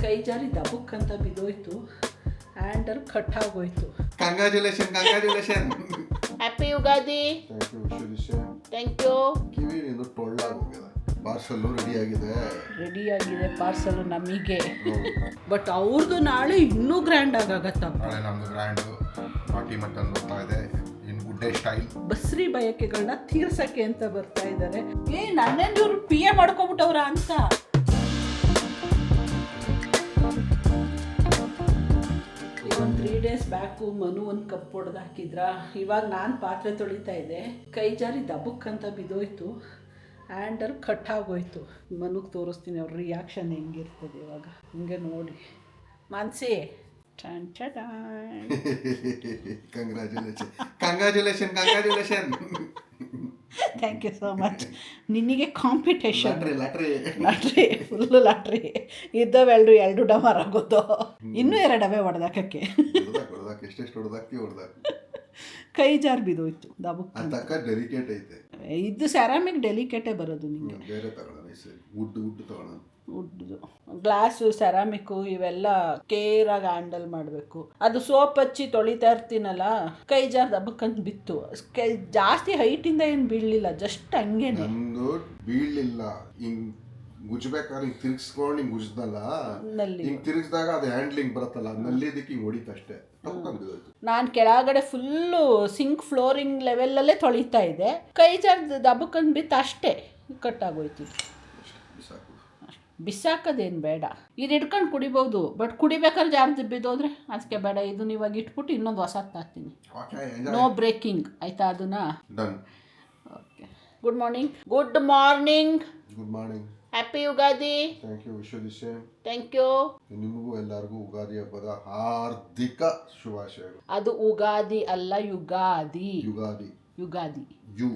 ಕೈ ಜಾರಿ ದಬಕ್ ಅಂತ ಬಿದ್ದೋಯ್ತು. ಹ್ಯಾಂಡಲ್ ಕಟ್ ಆಗೋಯ್ತು. Congratulation happy Ugadi. Thank you. ಕಿವಿ ನಿಂದು ಟೊಳ್ಳಾಗೋಗಿದೆ. ಪಾರ್ಸಲ್ ರೆಡಿ ಆಗಿದೆ ಪಾರ್ಸಲ್ ನಮಗೆ. ಬಟ್ ಅವ್ರದ್ದು ನಾಳೆ ಇನ್ನೂ ಗ್ರ್ಯಾಂಡ್ ಆಗತ್ತಪ್ಪ. ನಾಳೆ ನಮ್ದು ಗ್ರ್ಯಾಂಡು ಪಾರ್ಟಿ ಮಟನ್ ಬರ್ತಾ ಇದೆ ಇನ್ ಗುಡ್ಡೆ ಸ್ಟೈಲ್. ಬಸ್ರಿ ಬಯಕೆಗಳನ್ನ ತೀರ್ಸಕ್ಕೆ ಅಂತ ಬರ್ತಾ ಇದ್ದಾರೆ. ನನ್ನೇನು ಇವ್ರು PA ಮಾಡ್ಕೊಬಿಟ್ಟವ್ರ ಅಂತ. ಒಂದು 3 ಡೇಸ್ ಬ್ಯಾಕು ಮನು ಒಂದು ಕಪ್ ಹೊಡೆದು ಹಾಕಿದ್ರ. ಇವಾಗ ನಾನು ಪಾತ್ರೆ ತೊಳಿತಾ ಇದ್ದೆ, ಕೈ ಜಾರಿ ದಬಕ್ ಅಂತ ಬಿದ್ದೋಯ್ತು. ಹ್ಯಾಂಡಲ್ ಕಟ್ ಆಗೋಯ್ತು. ಮನುಗೆ ತೋರಿಸ್ತೀನಿ ಅವ್ರ ರಿಯಾಕ್ಷನ್ ಹೆಂಗಿರ್ತದೆ ಇವಾಗ. ಹಿಂಗೆ ನೋಡಿ Mansi. Congratulation thank you so much. ನಿನಗೆ ಕಾಂಪಿಟೇಷನ್ ಲಾಟ್ರಿ ಫುಲ್ಲು ಲಾಟ್ರಿ ಇದ್ದವೆರಡು 2 ಡಮಾರ್ ಆಗೋದು. ಇನ್ನೂ 2 ಡಬೆ ಹೊಡೆದಾಕಕ್ಕೆ. ಎಷ್ಟೆಷ್ಟು ಹೊಡೆದಾಕಿ ಕೈ ಜಾರ್ ಬಿದ್ದೋಯ್ತು. ಡೆಲಿಕೇಟ್ ಐತೆ ಇದು ಸೆರಾಮಿಕ್ ಡೆಲಿಕೇಟೇ ಬರೋದು. ನಿಮಗೆ ಬೇರೆ ತಗೊಳ್ಳೋಣ, ವುಡ್ ತಗೊಳ್ಳೋಣ. ವುಡ್ದು ಗ್ಲಾಸು ಸೆರಾಮಿಕ್ಕು ಇವೆಲ್ಲ ಕೇರಾಗಿ ಹ್ಯಾಂಡಲ್ ಮಾಡಬೇಕು. ಅದು ಸೋಪ್ ಹಚ್ಚಿ ತೊಳಿತಾ ಇರ್ತೀನಲ್ಲ, ಕೈ ಜಾರ್ ದಬ್ಬಕ್ಕಂತ ಬಿತ್ತು. ಜಾಸ್ತಿ ಹೈಟಿಂದ ಏನು ಬೀಳಲಿಲ್ಲ, ಜಸ್ಟ್ ಹಂಗೇನೆ. ಬೀಳಲಿಲ್ಲ, ಹಿಂಗ್ ಗುಜ್ಬೇಕಾದ್ರೆ ಹಿಂಗೆ ತಿರ್ಗಿಸ್ಕೊಂಡು ಹಿಂಗೆ ಗುಜ್ದಲ್ಲ, ಹಿಂಗೆ ತಿರ್ಗಿಸಿದಾಗ ಅದು ಹ್ಯಾಂಡ್ಲಿಂಗ್ ಬರುತ್ತಲ್ಲ, ನಲ್ಲಿದ್ದಕ್ಕೆ ಹಿಂಗೆ ಹೊಡಿತಷ್ಟೇ. ನಾನು ಕೆಳಗಡೆ ಫುಲ್ಲು ಸಿಂಕ್ ಫ್ಲೋರಿಂಗ್ ಲೆವೆಲ್ಲಲ್ಲೇ ತೊಳಿತಾ ಇದ್ದೆ, ಕೈ ಜಾರ್ ದಬ್ಬಕ್ಕಂತ ಬಿತ್ತು ಅಷ್ಟೇ, ಕಟ್ಟಾಗೋಯ್ತು. ಬಿಸಾಕೋದೇನು ಬೇಡ, ಇದು ಇಟ್ಕೊಂಡು ಕುಡಿಬೋದು. ಬಟ್ ಕುಡಿಬೇಕಾದ್ರೆ ಜಾರ್ದು ಬಿದ್ದೋದ್ರೆ ಅದಕ್ಕೆ ಬೇಡ. ಇದನ್ನ ಇವಾಗ ಇಟ್ಬಿಟ್ಟು ಇನ್ನೊಂದು ಹೊಸದು ಹಾಕ್ತೀನಿ. ನೋ ಬ್ರೇಕಿಂಗ್ ಆಯಿತಾ? ಅದನ್ನ okay. Good morning. Happy Ugadi. Thank you. ನಿಮಗೂ ಎಲ್ಲರಿಗೂ ಉಗಾದಿ ಹಬ್ಬದ ಹಾರ್ದಿಕ ಶುಭಾಶಯಗಳು. ಅದು ಉಗಾದಿ ಅಲ್ಲ, ಯುಗಾದಿ. ಯು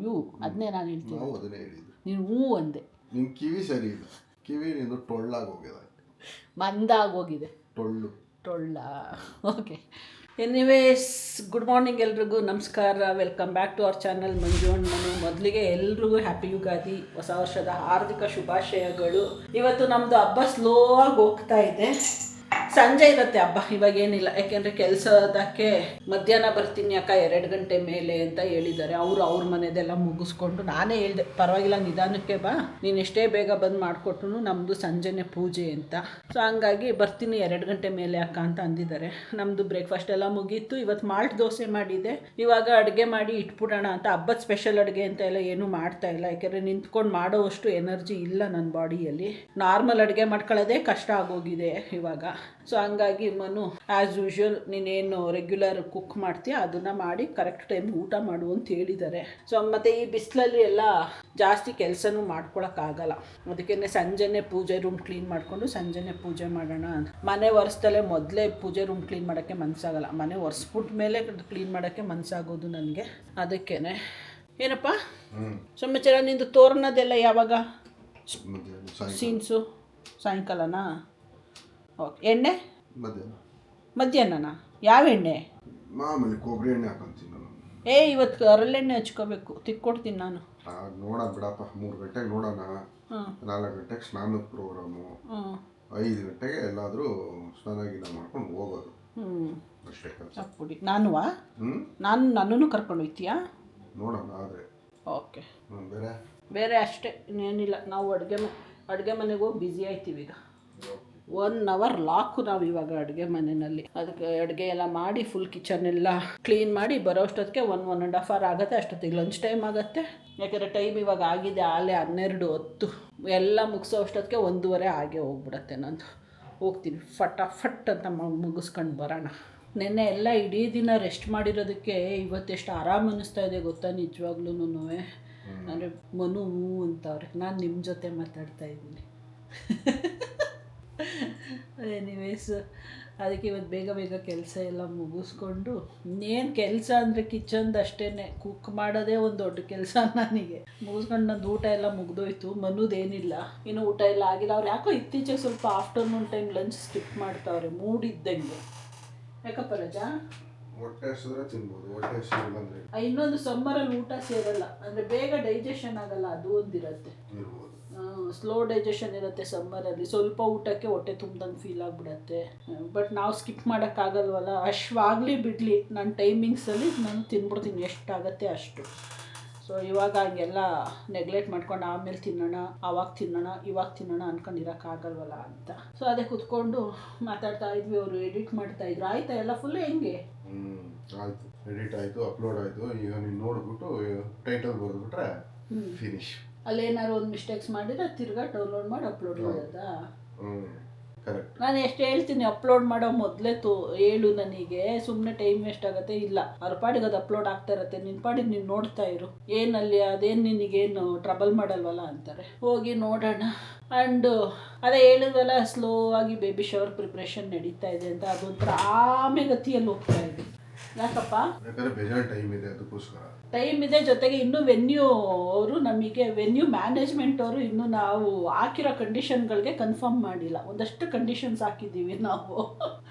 ಯು ಅದನ್ನೇ ನಾನು ಹೇಳ್ತೀನಿ. ನಾವು ಅದನ್ನೇ ಹೇಳಿದ್ದು, ನೀನು ಅಂದೆ. ನಿನ್ನ ಕಿವಿ ಸರಿ ಇಲ್ಲ, ಕಿವಿ ನಿಂದು ಟೊಳ್ಳಾಗೋಗಿದೆ. ಮಂದಾಗೋಗಿದೆ. ಟೊಳ್ಳ. ಓಕೆ. ಎನಿವೇಸ್, ಗುಡ್ ಮಾರ್ನಿಂಗ್ ಎಲ್ರಿಗೂ. ನಮಸ್ಕಾರ. Welcome back to our channel Manju and Manu. ಮೊದಲಿಗೆ ಎಲ್ರಿಗೂ ಹ್ಯಾಪಿ ಯುಗಾದಿ, ಹೊಸ ವರ್ಷದ ಹಾರ್ದಿಕ ಶುಭಾಶಯಗಳು. ಇವತ್ತು ನಮ್ಮದು ಹಬ್ಬ ಸ್ಲೋ ಆಗಿ ಹೋಗ್ತಾ ಇದೆ. ಸಂಜೆ ಇರುತ್ತೆ ಹಬ್ಬ, ಇವಾಗೇನಿಲ್ಲ. ಯಾಕೆಂದರೆ ಕೆಲಸದಕ್ಕೆ ಮಧ್ಯಾಹ್ನ ಬರ್ತೀನಿ ಅಕ್ಕ 2 ಗಂಟೆ ಮೇಲೆ ಅಂತ ಹೇಳಿದ್ದಾರೆ. ಅವ್ರ ಮನೆದೆಲ್ಲ ಮುಗಿಸ್ಕೊಂಡು ನಾನೇ ಹೇಳಿದೆ, ಪರವಾಗಿಲ್ಲ ನಿಧಾನಕ್ಕೆ ಬಾ, ನೀನು ಎಷ್ಟೇ ಬೇಗ ಬಂದು ಮಾಡಿಕೊಟ್ರು ನಮ್ಮದು ಸಂಜೆನೇ ಪೂಜೆ ಅಂತ. ಸೊ ಹಂಗಾಗಿ ಬರ್ತೀನಿ 2 ಗಂಟೆ ಮೇಲೆ ಅಕ್ಕ ಅಂತ ಅಂದಿದ್ದಾರೆ. ನಮ್ಮದು ಬ್ರೇಕ್ಫಾಸ್ಟ್ ಎಲ್ಲ ಮುಗೀತು. ಇವತ್ತು ಮಾಲ್ಟ್ ದೋಸೆ ಮಾಡಿದೆ. ಇವಾಗ ಅಡುಗೆ ಮಾಡಿ ಇಟ್ಬಿಡೋಣ ಅಂತ. ಹಬ್ಬದ ಸ್ಪೆಷಲ್ ಅಡುಗೆ ಅಂತ ಎಲ್ಲ ಏನೂ ಮಾಡ್ತಾ ಇಲ್ಲ, ಯಾಕೆಂದರೆ ನಿಂತ್ಕೊಂಡು ಮಾಡೋವಷ್ಟು ಎನರ್ಜಿ ಇಲ್ಲ ನನ್ನ ಬಾಡಿಯಲ್ಲಿ. ನಾರ್ಮಲ್ ಅಡುಗೆ ಮಾಡ್ಕೊಳ್ಳೋದೇ ಕಷ್ಟ ಆಗೋಗಿದೆ ಇವಾಗ. ಸೊ ಹಂಗಾಗಿ ಮನು ಆ್ಯಸ್ ಯೂಶ್ವಲ್ ನೀನೇನು ರೆಗ್ಯುಲರ್ ಕುಕ್ ಮಾಡ್ತೀಯ ಅದನ್ನು ಮಾಡಿ ಕರೆಕ್ಟ್ ಟೈಮ್ಗೆ ಊಟ ಮಾಡು ಅಂತ ಹೇಳಿದ್ದಾರೆ. ಸೊ ಮತ್ತು ಈ ಬಿಸಿಲಲ್ಲಿ ಎಲ್ಲ ಜಾಸ್ತಿ ಕೆಲಸನೂ ಮಾಡ್ಕೊಳಕ್ಕಾಗಲ್ಲ. ಅದಕ್ಕೆ ಸಂಜೆನೇ ಪೂಜೆ ರೂಮ್ ಕ್ಲೀನ್ ಮಾಡಿಕೊಂಡು ಸಂಜೆನೇ ಪೂಜೆ ಮಾಡೋಣ ಅಂತ. ಮನೆ ಒರೆಸ್ದಲ್ಲೇ ಮೊದಲೇ ಪೂಜೆ ರೂಮ್ ಕ್ಲೀನ್ ಮಾಡೋಕ್ಕೆ ಮನಸ್ಸಾಗಲ್ಲ. ಮನೆ ಒರೆಸ್ಬಿಟ್ಟ ಮೇಲೆ ಕ್ಲೀನ್ ಮಾಡೋಕ್ಕೆ ಮನಸ್ಸಾಗೋದು ನನಗೆ. ಅದಕ್ಕೇ ಏನಪ್ಪ ಸಮಾಚಾರ? ನಿಂದು ತೋರಣದೆಲ್ಲ ಯಾವಾಗ? ಸೀನ್ಸು ಸಾಯಂಕಾಲನಾ? ಓಕೆ. ಎಣ್ಣೆ ಮಧ್ಯಾಹ್ನನಾ? ಯಾವ ಎಣ್ಣೆ? ಮಾಮೂಲಿ ಕೊಬ್ಬರಿ ಎಣ್ಣೆ ಹಾಕೊಂತೀನಿ ನಾನು. ಇವತ್ತು ಹರಳೆಣ್ಣೆ ಹಚ್ಕೋಬೇಕು, ತಿಕ್ಕೊಡ್ತೀನಿ ನಾನು. ನೋಡೋಣ ಬಿಡಪ್ಪ, 3 ಗಂಟೆಗೆ ನೋಡೋಣ. 4 ಗಂಟೆಗೆ ಸ್ನಾನದ ಪ್ರೋಗ್ರಾಮು, 5 ಗಂಟೆಗೆ ಎಲ್ಲಾದರೂ ಸ್ನಾನ ಗಿನ ಮಾಡ್ಕೊಂಡು ಹೋಗೋದು ಅಷ್ಟೇ ಕೆಲಸ. ಪುಡಿ ನನ್ನನ್ನು ಕರ್ಕೊಂಡು ಹೋಗ್ತೀಯಾ? ನೋಡೋಣ ಆದರೆ. ಓಕೆ. ಬೇರೆ ಅಷ್ಟೇ, ಇನ್ನೇನಿಲ್ಲ. ನಾವು ಅಡುಗೆ ಮನೆಗೆ ಹೋಗಿ ಬ್ಯುಸಿ ಆಯ್ತೀವಿ ಈಗ. 1 ಅವರ್ ಲಾಕು ನಾವು ಇವಾಗ ಅಡುಗೆ ಮನೆಯಲ್ಲಿ. ಅದಕ್ಕೆ ಅಡುಗೆ ಎಲ್ಲ ಮಾಡಿ ಫುಲ್ ಕಿಚನ್ ಎಲ್ಲ ಕ್ಲೀನ್ ಮಾಡಿ ಬರೋ ಅಷ್ಟೊತ್ತಿಗೆ 1.5 ಅವರ್ ಆಗುತ್ತೆ. ಅಷ್ಟೊತ್ತಿಗೆ ಲಂಚ್ ಟೈಮ್ ಆಗುತ್ತೆ. ಯಾಕೆಂದರೆ ಟೈಮ್ ಇವಾಗ ಆಗಿದೆ ಆಲೇ 12:10. ಎಲ್ಲ ಮುಗಿಸೋ ಅಷ್ಟೊತ್ತಿಗೆ 1:15 ಆಗೇ ಹೋಗ್ಬಿಡತ್ತೆ. ನಾನು ಹೋಗ್ತೀನಿ ಫಟಾಫಟ್ ಅಂತ ಮುಗಿಸ್ಕೊಂಡು ಬರೋಣ. ನೆನ್ನೆ ಎಲ್ಲ ಇಡೀ ದಿನ ರೆಸ್ಟ್ ಮಾಡಿರೋದಕ್ಕೆ ಇವತ್ತೆಷ್ಟು ಆರಾಮ ಅನ್ನಿಸ್ತಾ ಇದೆ ಗೊತ್ತಾ ನಿಜವಾಗ್ಲೂ. ಅಂದರೆ ಮನು ಅಂತವ್ರೆ, ನಾನು ನಿಮ್ಮ ಜೊತೆ ಮಾತಾಡ್ತಾ ಇದ್ದೀನಿ. ಎನಿವೇಸ್, ಅದಕ್ಕೆ ಇವತ್ತು ಬೇಗ ಕೆಲಸ ಎಲ್ಲ ಮುಗಿಸ್ಕೊಂಡು, ಇನ್ನೇನು ಕೆಲಸ ಅಂದರೆ ಕಿಚನ್ದು ಅಷ್ಟೇ. ಕುಕ್ ಮಾಡೋದೇ ಒಂದು ದೊಡ್ಡ ಕೆಲಸ ನನಗೆ. ಮುಗಿಸ್ಕೊಂಡು ನಂದು ಊಟ ಎಲ್ಲ ಮುಗಿದೋಯ್ತು. ಮನುದೇನಿಲ್ಲ, ಇನ್ನೂ ಊಟ ಎಲ್ಲ ಆಗಿಲ್ಲ. ಅವ್ರು ಯಾಕೋ ಇತ್ತೀಚೆಗೆ ಸ್ವಲ್ಪ ಆಫ್ಟರ್ನೂನ್ ಟೈಮ್ ಲಂಚ್ ಸ್ಕಿಪ್ ಮಾಡ್ತಾವ್ರೆ ಮೂಡಿದ್ದಂಗೆ. ಯಾಕಪ್ಪ ರಜಾ? ಹೊಟ್ಟೆ ಹಸಿದ್ರೆ ತಿನ್ಬೋದು, ಹೊಟ್ಟೆ ಹಸಿರಿಲ್ಲ ಅಂದರೆ. ಇನ್ನೊಂದು ಸಮ್ಮರಲ್ಲಿ ಊಟ ಸೇರಲ್ಲ ಅಂದರೆ ಬೇಗ ಡೈಜೆಷನ್ ಆಗಲ್ಲ, ಅದು ಒಂದಿರುತ್ತೆ. ಸ್ಲೋ ಡೈಜೆಷನ್ ಇರುತ್ತೆ ಸಮ್ಮರಲ್ಲಿ, ಸ್ವಲ್ಪ ಊಟಕ್ಕೆ ಹೊಟ್ಟೆ ತುಂಬ್ದಂಗೆ ಫೀಲ್ ಆಗಿಬಿಡತ್ತೆ. ಬಟ್ ನಾವು ಸ್ಕಿಪ್ ಮಾಡೋಕ್ಕಾಗಲ್ವಲ್ಲ, ಅಶ್ವಾಗಲಿ ಬಿಡಲಿ ನನ್ನ ಟೈಮಿಂಗ್ಸಲ್ಲಿ ನಾನು ತಿನ್ಬಿಡ್ತೀನಿ ಎಷ್ಟಾಗತ್ತೆ ಅಷ್ಟು. ಸೊ ಇವಾಗ ಹಂಗೆಲ್ಲ ನೆಗ್ಲೆಕ್ಟ್ ಮಾಡ್ಕೊಂಡು ಆಮೇಲೆ ತಿನ್ನೋಣ, ಆವಾಗ ತಿನ್ನೋಣ, ಇವಾಗ ತಿನ್ನೋಣ ಅಂದ್ಕೊಂಡಿರೋಕ್ಕಾಗಲ್ವಲ್ಲ ಅಂತ. ಸೊ ಅದೇ ಕೂತ್ಕೊಂಡು ಮಾತಾಡ್ತಾ ಇದ್ವಿ, ಅವರು ಎಡಿಟ್ ಮಾಡ್ತಾಯಿದ್ರು. ಆಯ್ತಾ ಎಲ್ಲ ಫುಲ್ ಹೆಂಗೆ? ಆಯಿತು, ಎಡಿಟ್ ಆಯಿತು, ಅಪ್ಲೋಡ್ ಆಯಿತು. ಈಗ ನೀನು ನೋಡಿಬಿಟ್ಟು ಟೈಟಲ್ ಬರೆದ್ಬಿಟ್ರೆ ಫಿನಿಶ್. ಅಲ್ಲೇನಾದ್ರು ಒಂದು ಮಿಸ್ಟೇಕ್ಸ್ ಮಾಡಿದ್ರೆ ತಿರ್ಗಾ ಡೌನ್ಲೋಡ್ ಮಾಡಿ ಅಪ್ಲೋಡ್ ಮಾಡೋದಾ? ಕರೆಕ್ಟ್. ನಾನು ಎಷ್ಟು ಹೇಳ್ತೀನಿ ಅಪ್ಲೋಡ್ ಮಾಡೋ ಮೊದಲೇ ಹೇಳು ನನಗೆ, ಸುಮ್ಮನೆ ಟೈಮ್ ವೇಸ್ಟ್ ಆಗುತ್ತೆ. ಇಲ್ಲ, ಅವ್ರ ಪಾಡಿಗೆ ಅದು ಅಪ್ಲೋಡ್ ಆಗ್ತಾ ಇರುತ್ತೆ, ನಿನ್ನ ಪಾಡಿಗೆ ನೀನು ನೋಡ್ತಾ ಇರು, ಏನಲ್ಲಿ ಅದೇನು ನಿನಗೇನು ಟ್ರಬಲ್ ಮಾಡಲ್ವಲ್ಲ ಅಂತಾರೆ. ಹೋಗಿ ನೋಡೋಣ. ಆ್ಯಂಡ್ ಅದೇ ಹೇಳಿದ್ವಲ್ಲ, ಸ್ಲೋ ಆಗಿ ಬೇಬಿ ಶವರ್ ಪ್ರಿಪ್ರೇಷನ್ ನಡೀತಾ ಇದೆ ಅಂತ. ಅದೊಂಥರ ಆಮೆಗತಿಯಲ್ಲಿ ಹೋಗ್ತಾ ಇದೆ. ಯಾಕಪ್ಪ? ಯಾಕಂದರೆ ಬೇಜಾರು ಟೈಮ್ ಇದೆ, ಅದಕ್ಕೋಸ್ಕರ ಟೈಮ್ ಇದೆ. ಜೊತೆಗೆ ಇನ್ನೂ ವೆನ್ಯೂ ಅವರು ನಮಗೆ, ವೆನ್ಯೂ ಮ್ಯಾನೇಜ್ಮೆಂಟ್ ಅವರು ಇನ್ನೂ ನಾವು ಹಾಕಿರೋ ಕಂಡೀಷನ್ಗಳಿಗೆ ಕನ್ಫರ್ಮ್ ಮಾಡಿಲ್ಲ. ಒಂದಷ್ಟು ಕಂಡೀಷನ್ಸ್ ಹಾಕಿದ್ದೀವಿ ನಾವು.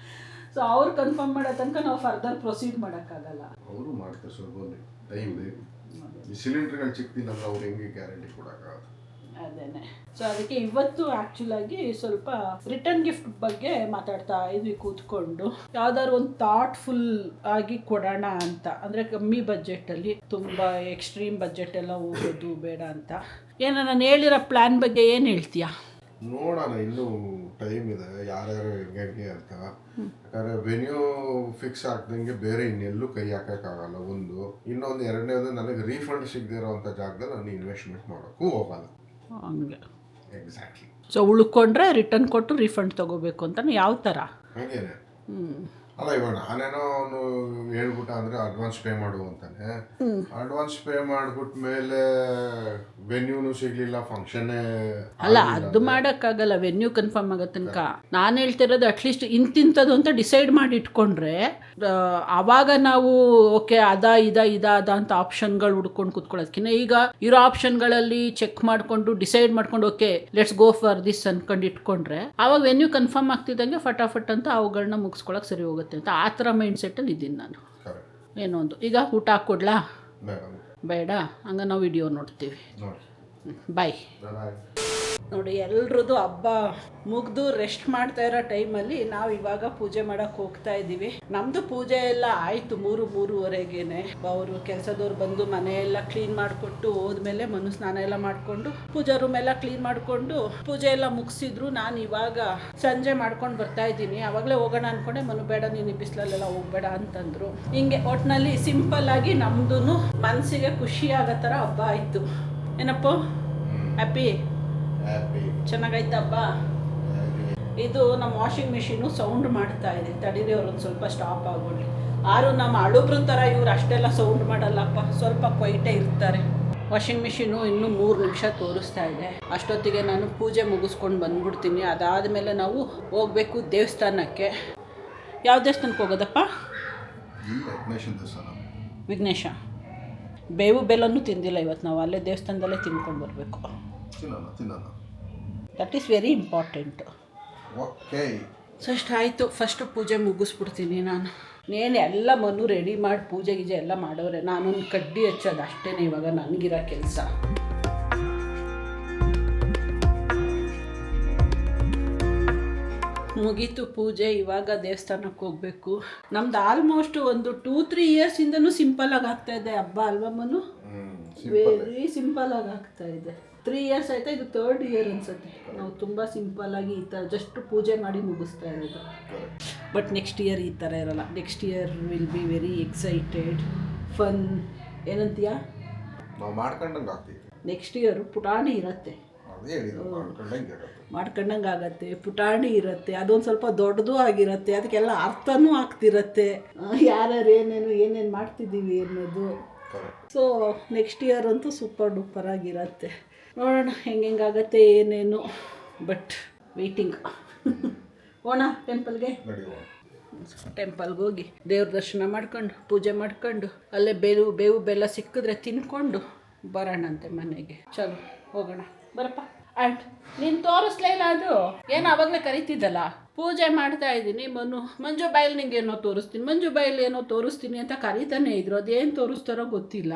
ಸೊ ಅವ್ರು ಕನ್ಫರ್ಮ್ ಮಾಡೋ ತನಕ ನಾವು ಫರ್ದರ್ ಪ್ರೊಸೀಡ್ ಮಾಡೋಕ್ಕಾಗಲ್ಲ. ಅವರು ಮಾಡ್ತಾರೆ, ಸ್ವಲ್ಪ ಟೈಮ್ ಬೇಕು. ಈ ಸಿಲಿಂಡರ್ಗಳು ಚಿಕ್ಕದಿನಲ್ಲ, ಅವ್ರು ಹೆಂಗೆ ಗ್ಯಾರಂಟಿ ಕೊಡೋಕ್ಕಾಗಲ್ಲ. ಅದೇನೆ. ಸೊ ಅದಕ್ಕೆ ಇವತ್ತು ಆ್ಯಕ್ಚುಲಾಗಿ ಸ್ವಲ್ಪ ರಿಟರ್ನ್ ಗಿಫ್ಟ್ ಬಗ್ಗೆ ಮಾತಾಡ್ತಾ ಇದ್ವಿ ಕೂತ್ಕೊಂಡು. ಯಾವ್ದಾದ್ರು ಒಂದು ಥಾಟ್ಫುಲ್ ಆಗಿ ಕೊಡೋಣ ಅಂತ, ಅಂದರೆ ಕಮ್ಮಿ ಬಜೆಟಲ್ಲಿ, ತುಂಬ ಎಕ್ಸ್ಟ್ರೀಮ್ ಬಜೆಟ್ ಎಲ್ಲ ಹೋಗೋದು ಬೇಡ ಅಂತ. ಏನೋ ನಾನು ಹೇಳಿರೋ ಪ್ಲ್ಯಾನ್ ಬಗ್ಗೆ ಏನು ಹೇಳ್ತೀಯಾ? ನೋಡೋಣ, ಇನ್ನೂ ಟೈಮ್ ಇದೆ, ಯಾರ್ಯಾರು ಹೆಂಗೆ ಅಂತ. ಯಾಕಂದರೆ ವೆನ್ಯೂ ಫಿಕ್ಸ್ ಆಗ್ದಂಗೆ ಬೇರೆ ಇನ್ನೆಲ್ಲೂ ಕೈ ಹಾಕೋಕ್ಕಾಗಲ್ಲ. ಇನ್ನೊಂದು ಎರಡನೇದು, ನನಗೆ ರೀಫಂಡ್ ಸಿಗದೇ ಇರೋವಂಥ ಜಾಗದಲ್ಲಿ ನಾನು ಇನ್ವೆಸ್ಟ್ಮೆಂಟ್ ಮಾಡೋಕ್ಕೂ ಹೋಗಲ್ಲ. ಹಂಗೆ ಎಕ್ಸಾಕ್ಟ್ಲಿ. ಸೊ ಉಳ್ಕೊಂಡ್ರೆ ರಿಟರ್ನ್ ಕೊಟ್ಟು ರೀಫಂಡ್ ತೊಗೋಬೇಕು ಅಂತ ಯಾವ ಥರ? ಹಾಗೇನೆ. ಅಲ್ಲ, ಇವಾಗ ನಾನೇನೋ ಅವನು ಹೇಳ್ಬಿಟ್ಟ ಅಂದರೆ ಅಡ್ವಾನ್ಸ್ ಪೇ ಮಾಡು ಅಂತಾನೆ. ಅಡ್ವಾನ್ಸ್ ಪೇ ಮಾಡ್ಬಿಟ್ಟ ಮೇಲೆ ವೆನ್ಯೂನು ಸಿಗಲಿಲ್ಲ, ಫಂಕ್ಷನ್ನೇ ಅಲ್ಲ, ಅದು ಮಾಡೋಕ್ಕಾಗಲ್ಲ. ವೆನ್ಯೂ ಕನ್ಫರ್ಮ್ ಆಗೋ ತನಕ. ನಾನು ಹೇಳ್ತಿರೋದು ಅಟ್ಲೀಸ್ಟ್ ಇಂತಿಂಥದ್ದು ಅಂತ ಡಿಸೈಡ್ ಮಾಡಿ ಇಟ್ಕೊಂಡ್ರೆ ಆವಾಗ ನಾವು ಓಕೆ ಇದ ಅಂತ ಆಪ್ಷನ್ಗಳು ಹುಡ್ಕೊಂಡು ಕೂತ್ಕೊಳ್ಳೋದಕ್ಕಿಂತ ಈಗ ಇರೋ ಆಪ್ಷನ್ಗಳಲ್ಲಿ ಚೆಕ್ ಮಾಡಿಕೊಂಡು ಡಿಸೈಡ್ ಮಾಡ್ಕೊಂಡು okay let's go for this ಅನ್ಕೊಂಡು ಇಟ್ಕೊಂಡ್ರೆ ಆವಾಗ ವೆನ್ಯೂ ಕನ್ಫರ್ಮ್ ಆಗ್ತಿದ್ದಂಗೆ ಫಟಾಫಟ್ ಅಂತ ಅವುಗಳನ್ನ ಮುಗಿಸ್ಕೊಳಕ್ಕೆ ಸರಿ ಹೋಗುತ್ತೆ ಅಂತ ಆ ಥರ ಮೈಂಡ್ ಸೆಟ್ಟಲ್ಲಿ ಇದ್ದೀನಿ ನಾನು. ಏನೋ ಒಂದು, ಈಗ ಊಟ ಹಾಕ್ಕೊಡ್ಲಾ? ಬೇಡ, ಹಂಗೆ ನಾವು ವಿಡಿಯೋ ನೋಡ್ತೀವಿ. ಬಾಯ್. ನೋಡಿ, ಎಲ್ರದ್ದು ಹಬ್ಬ ಮುಗಿದು ರೆಸ್ಟ್ ಮಾಡ್ತಾ ಇರೋ ಟೈಮಲ್ಲಿ ನಾವು ಇವಾಗ ಪೂಜೆ ಮಾಡೋಕ್ಕೆ ಹೋಗ್ತಾ ಇದ್ದೀವಿ. ನಮ್ಮದು ಪೂಜೆ ಎಲ್ಲ ಆಯಿತು 3-3:30ಗೆನೆ. ಅವರು ಕೆಲಸದವ್ರು ಬಂದು ಮನೆಯೆಲ್ಲ ಕ್ಲೀನ್ ಮಾಡಿಕೊಟ್ಟು ಹೋದ್ಮೇಲೆ ಮನು ಸ್ನಾನ ಎಲ್ಲ ಮಾಡಿಕೊಂಡು ಪೂಜಾ ರೂಮ್ ಎಲ್ಲ ಕ್ಲೀನ್ ಮಾಡಿಕೊಂಡು ಪೂಜೆ ಎಲ್ಲ ಮುಗಿಸಿದ್ರು. ನಾನು ಇವಾಗ ಸಂಜೆ ಮಾಡ್ಕೊಂಡು ಬರ್ತಾ ಇದ್ದೀನಿ. ಆವಾಗಲೇ ಹೋಗೋಣ ಅಂದ್ಕೊಂಡೆ, ಮನು ಬೇಡ, ನೀನು ಬಿಸಿಲಲ್ಲೆಲ್ಲ ಹೋಗಬೇಡ ಅಂತಂದರು. ಹಿಂಗೆ ಒಟ್ಟಿನಲ್ಲಿ ಸಿಂಪಲ್ಲಾಗಿ ನಮ್ಮದು ಮನಸ್ಸಿಗೆ ಖುಷಿ ಆಗೋ ಥರ ಹಬ್ಬ ಆಯಿತು. ಏನಪ್ಪ, ಹ್ಯಾಪಿ? ಚೆನ್ನಾಗಾಯ್ತಪ್ಪ. ಇದು ನಮ್ಮ ವಾಷಿಂಗ್ ಮಿಷಿನು ಸೌಂಡ್ ಮಾಡ್ತಾ ಇದೆ. ತಡೀರಿ, ಅವ್ರೊಂದು ಸ್ವಲ್ಪ ಸ್ಟಾಪ್ ಆಗೋಳಿ. ಆರು ನಮ್ಮ ಹಳುಬ್ರ ಥರ ಇವ್ರು ಅಷ್ಟೆಲ್ಲ ಸೌಂಡ್ ಮಾಡಲ್ಲಪ್ಪ, ಸ್ವಲ್ಪ ಕ್ವೈಟೇ ಇರ್ತಾರೆ. ವಾಷಿಂಗ್ ಮಿಷಿನು ಇನ್ನೂ 3 ನಿಮಿಷ ತೋರಿಸ್ತಾ ಇದೆ. ಅಷ್ಟೊತ್ತಿಗೆ ನಾನು ಪೂಜೆ ಮುಗಿಸ್ಕೊಂಡು ಬಂದ್ಬಿಡ್ತೀನಿ. ಅದಾದಮೇಲೆ ನಾವು ಹೋಗಬೇಕು ದೇವಸ್ಥಾನಕ್ಕೆ. ಯಾವ ದೇವಸ್ಥಾನಕ್ಕೆ ಹೋಗೋದಪ್ಪ? ವಿಘ್ನೇಶ. ಬೇವು ಬೆಲ್ಲನೂ ತಿಂದಿಲ್ಲ ಇವತ್ತು ನಾವು. ಅಲ್ಲೇ ದೇವಸ್ಥಾನದಲ್ಲೇ ತಿನ್ಕೊಂಡು ಬರಬೇಕು. That is very important. Okay. So ಇಷ್ಟಾಯಿತು. ಫಸ್ಟು ಪೂಜೆ ಮುಗಿಸ್ಬಿಡ್ತೀನಿ ನಾನು. ಎಲ್ಲ ಮನು ರೆಡಿ ಮಾಡಿ ಪೂಜೆ ಗೀಜೆ ಎಲ್ಲ ಮಾಡೋರೆ. ನಾನೊಂದು ಕಡ್ಡಿ ಹಚ್ಚೋದು ಅಷ್ಟೇ ಇವಾಗ ನನಗಿರೋ ಕೆಲಸ. ಮುಗೀತು ಪೂಜೆ. ಇವಾಗ ದೇವಸ್ಥಾನಕ್ಕೆ ಹೋಗಬೇಕು. ನಮ್ದು ಆಲ್ಮೋಸ್ಟ್ ಒಂದು 2-3 ಇಯರ್ಸಿಂದನೂ ಸಿಂಪಲ್ಲಾಗಿ ಆಗ್ತಾಯಿದೆ ಹಬ್ಬ ಅಲ್ವಾ ಮನು? ವೆರಿ ಸಿಂಪಲ್ಲಾಗಿ ಆಗ್ತಾಯಿದೆ. 3 ಇಯರ್ಸ್ ಆಯಿತಾ, ಇದು 3rd ಇಯರ್ ಅನಿಸುತ್ತೆ. ನಾವು ತುಂಬ ಸಿಂಪಲ್ಲಾಗಿ ಈ ಥರ ಜಸ್ಟ್ ಪೂಜೆ ಮಾಡಿ ಮುಗಿಸ್ತಾ ಇರೋದು. ಬಟ್ ನೆಕ್ಸ್ಟ್ ಇಯರ್ ಈ ಥರ ಇರೋಲ್ಲ. Next year will be very excited, fun. ಏನಂತೀಯಾ? ನಾವು ಮಾಡ್ಕೊಂಡಂಗೆ ಆಗ್ತೀವಿ. ನೆಕ್ಸ್ಟ್ ಇಯರು ಪುಟಾಣಿ ಇರುತ್ತೆ, ಮಾಡ್ಕೊಂಡಂಗೆ ಆಗತ್ತೆ, ಪುಟಾಣಿ ಇರುತ್ತೆ. ಅದೊಂದು ಸ್ವಲ್ಪ ದೊಡ್ಡದು ಆಗಿರುತ್ತೆ, ಅದಕ್ಕೆಲ್ಲ ಅರ್ಥನೂ ಆಗ್ತಿರತ್ತೆ. ಯಾರ್ಯಾರು ಏನೇನು ಮಾಡ್ತಿದ್ದೀವಿ ಅನ್ನೋದು. ಸೊ ನೆಕ್ಸ್ಟ್ ಇಯರ್ ಅಂತೂ ಸೂಪರ್ ಡೂಪರ್ ಆಗಿರತ್ತೆ. ನೋಡೋಣ ಹೆಂಗಾಗತ್ತೆ ಏನೇನು. But waiting. ಹೋಣ ಟೆಂಪಲ್ಗೆ ಹೋಗಿ ದೇವ್ರ ದರ್ಶನ ಮಾಡ್ಕೊಂಡು ಪೂಜೆ ಮಾಡ್ಕೊಂಡು ಅಲ್ಲೇ ಬೇವು ಬೆಲ್ಲ ಸಿಕ್ಕಿದ್ರೆ ತಿನ್ಕೊಂಡು ಬರೋಣಂತೆ ಮನೆಗೆ. ಚಲೋ ಹೋಗೋಣ, ಬರಪ್ಪ. ಆ್ಯಂಡ್ ನೀನು ತೋರಿಸ್ಲೇ ಇಲ್ಲ ಅದು ಏನು ಆವಾಗಲೇ ಕರಿತಿದ್ದಲ್ಲ, ಪೂಜೆ ಮಾಡ್ತಾ ಇದ್ದೀನಿ ಮಂಜು ಬಾಯಲ್ಲಿ ನಿಂಗೆ ಏನೋ ತೋರಿಸ್ತೀನಿ, ಮಂಜು ಬಾಯಲ್ಲಿ ಏನೋ ತೋರಿಸ್ತೀನಿ ಅಂತ ಕರೀತಾನೆ ಇದ್ರು. ಅದೇನು ತೋರಿಸ್ತಾರೋ ಗೊತ್ತಿಲ್ಲ.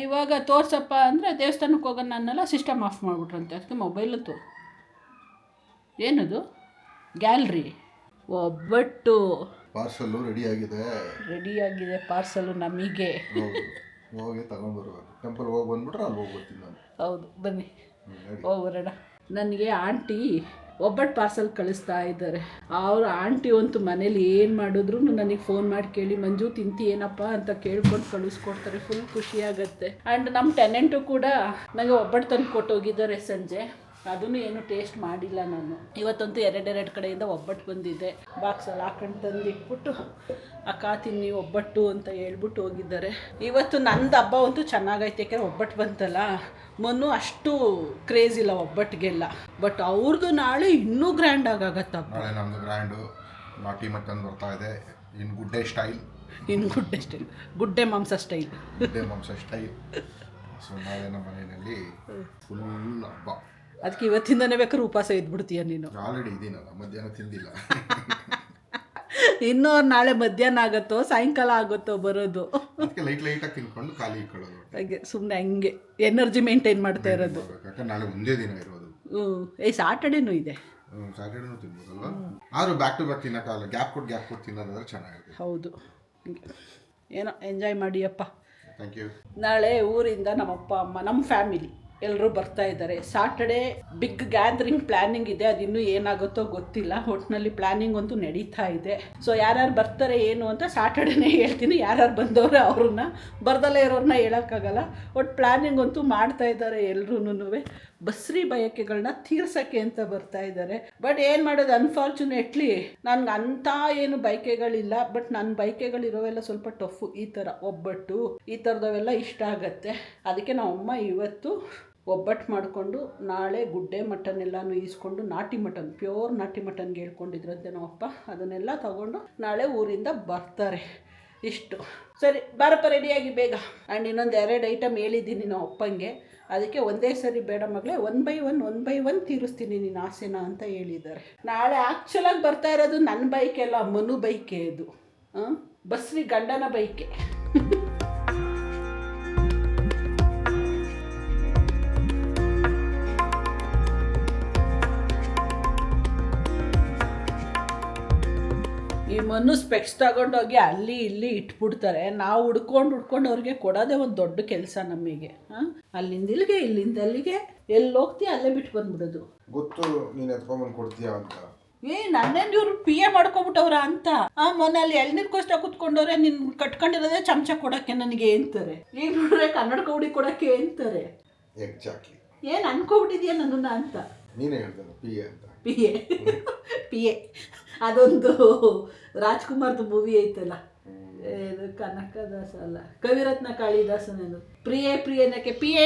ಇವಾಗ ತೋರ್ಸಪ್ಪ ಅಂದರೆ ದೇವಸ್ಥಾನಕ್ಕೆ ಹೋಗೋಣ ನನ್ನೆಲ್ಲ ಸಿಸ್ಟಮ್ ಆಫ್ ಮಾಡಿಬಿಟ್ರಂತೆ. ಅದಕ್ಕೆ ಮೊಬೈಲತ್ತು ಏನದು ಗ್ಯಾಲ್ರಿ ಒಬ್ಬಟ್ಟು ಪಾರ್ಸಲ್ಲು ರೆಡಿಯಾಗಿದೆ ಪಾರ್ಸಲ್ಲು ನಮಗೆ. ಹೋಗಿ ತಗೊಂಡು ಬರ್ಬೇಕು. ಟೆಂಪಲ್ ಹೋಗಿ ಬಂದ್ಬಿಟ್ರೆ ಅಲ್ಲಿ ಹೋಗ್ಬರ್ತೀನಿ ನಾನು. ಹೌದು ಬನ್ನಿ ಹೋಗ್ಬರೋಣ. ನನಗೆ ಆಂಟಿ ಒಬ್ಬಟ್ಟು ಪಾರ್ಸಲ್ ಕಳಿಸ್ತಾ ಇದ್ದಾರೆ. ಅವ್ರ ಆಂಟಿ ಅಂತೂ ಮನೇಲಿ ಏನು ಮಾಡಿದ್ರು ನನಗೆ ಫೋನ್ ಮಾಡಿ ಕೇಳಿ ಮಂಜು ತಿಂತಿ ಏನಪ್ಪ ಅಂತ ಕೇಳ್ಕೊಂಡು ಕಳಿಸ್ಕೊಡ್ತಾರೆ. ಫುಲ್ ಖುಷಿಯಾಗತ್ತೆ. ಆ್ಯಂಡ್ ನಮ್ಮ ಟೆನೆಂಟು ಕೂಡ ನನಗೆ ಒಬ್ಬಟ್ಟು ತಂದು ಕೊಟ್ಟೋಗಿದ್ದಾರೆ ಸಂಜೆ. ಅದನ್ನು ಏನು ಟೇಸ್ಟ್ ಮಾಡಿಲ್ಲ ನಾನು. ಇವತ್ತಂತೂ ಎರಡೆರಡು ಕಡೆಯಿಂದ ಒಬ್ಬಟ್ಟು ಬಂದಿದ್ದೆ. ಬಾಕ್ಸಲ್ಲಿ ಹಾಕೊಂಡು ತಂದಿಟ್ಬಿಟ್ಟು ಅಕ್ಕ ತಿನ್ನಿ ಒಬ್ಬಟ್ಟು ಅಂತ ಹೇಳ್ಬಿಟ್ಟು ಹೋಗಿದ್ದಾರೆ. ಇವತ್ತು ನಂದು ಹಬ್ಬ ಅಂತೂ ಚೆನ್ನಾಗೈತೆ, ಯಾಕೆಂದ್ರೆ ಒಬ್ಬಟ್ಟು ಬಂತಲ್ಲ. ಅಷ್ಟು ಕ್ರೇಜ್ ಇಲ್ಲ ಒಬ್ಬಟ್ಟಿಗೆಲ್ಲ, ಬಟ್ ಅವ್ರದ್ದು ನಾಳೆ ಇನ್ನೂ ಗ್ರ್ಯಾಂಡ್ ಆಗತ್ತಪ್ಪ. ನಾಳೆ ನಮ್ಮದು ಗ್ರ್ಯಾಂಡು ನಾಟಿ ಮಟನ್ ಬರ್ತಾ ಇದೆ ಇನ್ ಗುಡ್ಡೆ ಸ್ಟೈಲ್. ಗುಡ್ಡೆ ಮಾಂಸ ಸ್ಟೈಲ್. ಸೊ ನಾಳೆ ನಮ್ಮ ಮನೆಯಲ್ಲಿ ಫುಲ್ ಹಬ್ಬ. ಅದಕ್ಕೆ ಇವತ್ತಿಂದನೇ ಬೇಕಾದ್ರೆ ಉಪವಾಸ ಇದ್ಬಿಡ್ತೀಯ ನೀನು. ಆಲ್ರೆಡಿ ಇದೀನಲ್ಲ, ಮಧ್ಯಾಹ್ನ ತಿಂದಿಲ್ಲ. ಇನ್ನೂ ನಾಳೆ ಮಧ್ಯಾಹ್ನ ಆಗುತ್ತೋ ಸಾಯಂಕಾಲ ಆಗುತ್ತೋ ಬರೋದು. ಅದಕ್ಕೆ ಲೈಟಾಗಿ ತಿನ್ಕೊಂಡು ಖಾಲಿ ಇಟ್ಕೊಳ್ಳೋದು. ಹಾಗೆ ಸುಮ್ಮನೆ ಹಂಗೆ ಎನರ್ಜಿ ಮೇಂಟೈನ್ ಮಾಡ್ತಾ ಇರೋದು. ಯಾಕಂದ್ರೆ ನಾಳೆ ಒಂದೇ ದಿನ ಇರೋದು. ಸಾಟರ್ಡೇನೂ ಇದೆ. ಸಾಟರ್ಡೇನೂ ತಿನ್ಬೋದಲ್ವಾ? ಆದರೂ ಬ್ಯಾಕ್ ಟು ಬ್ಯಾಕ್ ತಿನ್ನೋಕ್ಕಾಗಲ್ಲ. ಗ್ಯಾಪ್ ಕೊಟ್ಟು ತಿನ್ನೋದಾದ್ರೆ ಚೆನ್ನಾಗಿರುತ್ತೆ. ಹೌದು, ಏನೋ ಎಂಜಾಯ್ ಮಾಡಿಯಪ್ಪ. Thank you. ನಾಳೆ ಊರಿಂದ ನಮ್ಮ ಅಪ್ಪ ಅಮ್ಮ ನಮ್ಮ ಫ್ಯಾಮಿಲಿ ಎಲ್ಲರೂ ಬರ್ತಾ ಇದ್ದಾರೆ. ಸಾಟರ್ಡೇ ಬಿಗ್ ಗ್ಯಾದರಿಂಗ್ ಪ್ಲ್ಯಾನಿಂಗ್ ಇದೆ. ಅದಿನ್ನೂ ಏನಾಗುತ್ತೋ ಗೊತ್ತಿಲ್ಲ. ಒಟ್ಟಿನಲ್ಲಿ ಪ್ಲ್ಯಾನಿಂಗ್ ಅಂತೂ ನಡೀತಾ ಇದೆ. ಸೊ ಯಾರ್ಯಾರು ಬರ್ತಾರೆ ಏನು ಅಂತ ಸಾಟರ್ಡೇನೇ ಹೇಳ್ತೀನಿ. ಯಾರ್ಯಾರು ಬಂದವ್ರೆ ಅವ್ರನ್ನ, ಬರ್ದಲ್ಲೇ ಇರೋರನ್ನ ಹೇಳೋಕ್ಕಾಗಲ್ಲ. ಒಟ್ಟು ಪ್ಲ್ಯಾನಿಂಗ್ ಅಂತೂ ಮಾಡ್ತಾ ಇದ್ದಾರೆ ಎಲ್ರೂ. ಬಸ್ರಿ ಬಯಕೆಗಳನ್ನ ತೀರ್ಸೋಕ್ಕೆ ಅಂತ ಬರ್ತಾ ಇದ್ದಾರೆ. ಬಟ್ ಏನು ಮಾಡೋದು, ಅನ್ಫಾರ್ಚುನೇಟ್ಲಿ ನನಗೆ ಅಂಥ ಏನು ಬಯಕೆಗಳಿಲ್ಲ. ಬಟ್ ನನ್ನ ಬಯಕೆಗಳಿರೋವೆಲ್ಲ ಸ್ವಲ್ಪ ಟಫು. ಈ ಥರ ಒಬ್ಬಟ್ಟು ಈ ಥರದವೆಲ್ಲ ಇಷ್ಟ ಆಗತ್ತೆ. ಅದಕ್ಕೆ ನಮ್ಮಮ್ಮ ಇವತ್ತು ಒಬ್ಬಟ್ಟು ಮಾಡಿಕೊಂಡು ನಾಳೆ ಗುಡ್ಡೆ ಮಟನ್ ಎಲ್ಲನೂ ಈಸ್ಕೊಂಡು ನಾಟಿ ಮಟನ್, ಪ್ಯೂರ್ ನಾಟಿ ಮಟನ್ಗೆ ಹೇಳ್ಕೊಂಡಿದ್ರಂತೆ ನಮ್ಮಪ್ಪ. ಅದನ್ನೆಲ್ಲ ತಗೊಂಡು ನಾಳೆ ಊರಿಂದ ಬರ್ತಾರೆ. ಇಷ್ಟು ಸರಿ, ಬಾರಪ್ಪ ರೆಡಿಯಾಗಿ ಬೇಗ. ಆ್ಯಂಡ್ ಇನ್ನೊಂದು 2 ಐಟಮ್ ಹೇಳಿದ್ದೀನಿ ನಾವು ಅಪ್ಪಂಗೆ. ಅದಕ್ಕೆ ಒಂದೇ ಸರಿ ಬೇಡ ಮಗಳೇ, 1 by 1 ತೀರಿಸ್ತೀನಿ ನೀನು ಆಸೆನ ಅಂತ ಹೇಳಿದ್ದಾರೆ. ನಾಳೆ ಆ್ಯಕ್ಚುಲಾಗಿ ಬರ್ತಾ ಇರೋದು ನನ್ನ ಬೈಕ್ ಅಲ್ಲ, ಮನು ಬೈಕೆ ಇದು. ಬಸ್ರಿ ಗಂಡನ ಬೈಕೆ. ಈ ಮನು ಸ್ಪೆಕ್ಸ್ ತಗೊಂಡೋಗಿ ಅಲ್ಲಿ ಇಲ್ಲಿ ಇಟ್ಬಿಡ್ತಾರೆ. ನಾವು ಹುಡ್ಕೊಂಡು ಅವ್ರಿಗೆ ಕೊಡೋದೇ ಒಂದು ದೊಡ್ಡ ಕೆಲಸ ನಮಗೆ. ಅಲ್ಲಿಂದ ಇಲ್ಲಿಗೆ ಇಲ್ಲಿಂದ ಅಲ್ಲಿಗೆ ಎಲ್ಲಿ ಹೋಗ್ತೀಯ ಅಲ್ಲೇ ಬಿಟ್ಟು ಬಂದ್ಬಿಡೋದು. ಗೊತ್ತು ನೀನು ಎತ್ಕೊಂಡ್ಬಂದು ಕೊಡ್ತೀಯ ಅಂತ. ನನ್ನೇನು ಇವ್ರು PA ಮಾಡ್ಕೊಬಿಟ್ಟವ್ರ ಅಂತ. ಮೊನ್ನೆ ಅಲ್ಲಿ ಎಳ್ನೀರ್ಗೋಸ್ಕರ ಕೂತ್ಕೊಂಡವ್ರೆ, ನಿನ್ ಕಟ್ಕೊಂಡಿರೋದೇ ಚಮಚ ಕೊಡೋಕ್ಕೆ ನನಗೆ ಅಂತಾರೆ. ಈಗ ನೋಡ್ರೆ ಕನ್ನಡ ಕೌಡಿ ಕೊಡೋಕ್ಕೆ ಅಂತಾರೆ. ಎಕ್ಸಾಕ್ಟ್ಲಿ. ಏನು ಅನ್ಕೊಬಿಟ್ಟಿದ್ಯಾ ನನ್ನನ್ನು ಅಂತ. ನೀನೇ ಹೇಳ್ತಾರೆ PA ಅಂತ. PA ಅದೊಂದು ರಾಜ್ಕುಮಾರ್ದು ಮೂವಿ ಐತಲ್ಲ, ಕನಕದಾಸ ಅಲ್ಲ, ಕವಿರತ್ನ ಕಾಳಿದಾಸನೇನು, ಪ್ರಿಯನಕ್ಕೆ PA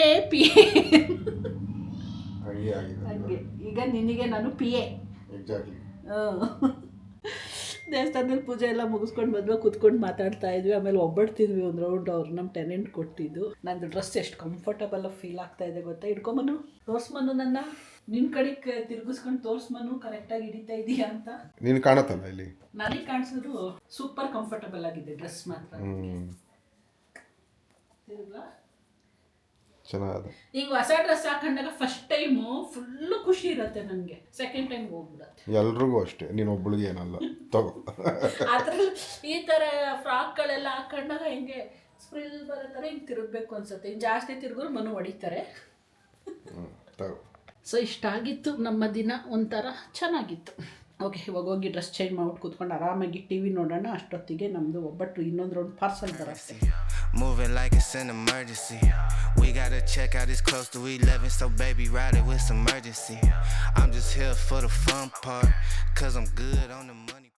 ಹಂಗೆ. ಈಗ ನಿನಗೆ ನಾನು PA. ದೇವಸ್ಥಾನದಲ್ಲಿ ಪೂಜೆ ಎಲ್ಲ ಮುಗಿಸ್ಕೊಂಡು ಬಂದ್ವಿ, ಕೂತ್ಕೊಂಡು ಮಾತಾಡ್ತಾ ಇದ್ವಿ. ಆಮೇಲೆ ಒಬ್ಬಡ್ತಿದ್ವಿ ಒಂದು ರೌಂಡ್. ಅವ್ರು ನಮ್ಮ ಟೆನೆಂಟ್ ಕೊಟ್ಟಿದ್ದು. ನಂದು ಡ್ರೆಸ್ ಎಷ್ಟು ಕಂಫರ್ಟಬಲ್ ಫೀಲ್ ಆಗ್ತಾ ಇದೆ ಗೊತ್ತಾ. ಇಟ್ಕೊಂಬನು ತೋರ್ಸ್ಮನು, ನನ್ನ ನಿನ್ನ ಕಡೆಗೆ ತಿರ್ಗಿಸ್ಕೊಂಡು ತೋರ್ಸ್ಮನು ಕರೆಕ್ಟಾಗಿ ಹಿಡಿತಾ ಇದೀಯಾ ಅಂತ. ನೀನು ಕಾಣತ್ತಲ್ಲ ಇಲ್ಲಿ. ನನಗೆ ಕಾಣಿಸಿದ್ರು ಸೂಪರ್ ಕಂಫರ್ಟಬಲ್ ಆಗಿದೆ ಡ್ರೆಸ್ ಮಾತ್ರ. ಚೆನ್ನಾಗಿದೆ. ಈಗ ಹೊಸ ಡ್ರೆಸ್ ಹಾಕೊಂಡಾಗ ಫಸ್ಟ್ ಟೈಮು ಫುಲ್ಲು ಖುಷಿ ಇರುತ್ತೆ ನನಗೆ. ಸೆಕೆಂಡ್ ಟೈಮ್ ಹೋಗ್ಬಿಡುತ್ತೆ. ಎಲ್ರಿಗೂ ಅಷ್ಟೇ, ನೀನು ಒಬ್ಬಳಿಗೆ ಏನಲ್ಲ ತಗೋ. ಅದ್ರಲ್ಲಿ ಈ ಥರ ಫ್ರಾಕ್ಗಳೆಲ್ಲ ಹಾಕೊಂಡಾಗ ಹಿಂಗೆ ಸ್ಪ್ರಿಲ್ ಬರೋ ಥರ ಹಿಂಗೆ ತಿರುಗಬೇಕು ಅನ್ಸುತ್ತೆ. ಇನ್ನು ಜಾಸ್ತಿ ತಿರುಗಿದ್ರು ಮನು ಹೊಡಿತಾರೆ. ತಗೋ. ಸೊ ಇಷ್ಟಾಗಿತ್ತು ನಮ್ಮ ದಿನ, ಒಂಥರ ಚೆನ್ನಾಗಿತ್ತು. ಓಕೆ, ಇವಾಗ ಹೋಗಿ ಡ್ರೆಸ್ ಚೇಂಜ್ ಮಾಡ್ಬಿಟ್ಟು ಕೂತ್ಕೊಂಡು ಆರಾಮಾಗಿ TV ನೋಡೋಣ. ಅಷ್ಟೊತ್ತಿಗೆ ನಮ್ಮದು ಒಬ್ಬಟ್ಟು ಇನ್ನೊಂದು ರೌಂಡ್ ಪಾರ್ಸಲ್ ಬರುತ್ತೆ. Moving like it's an emergency. We gotta check out, it's close to 11, so baby ride it with some urgency. I'm just here for the fun part, cause I'm good on the money.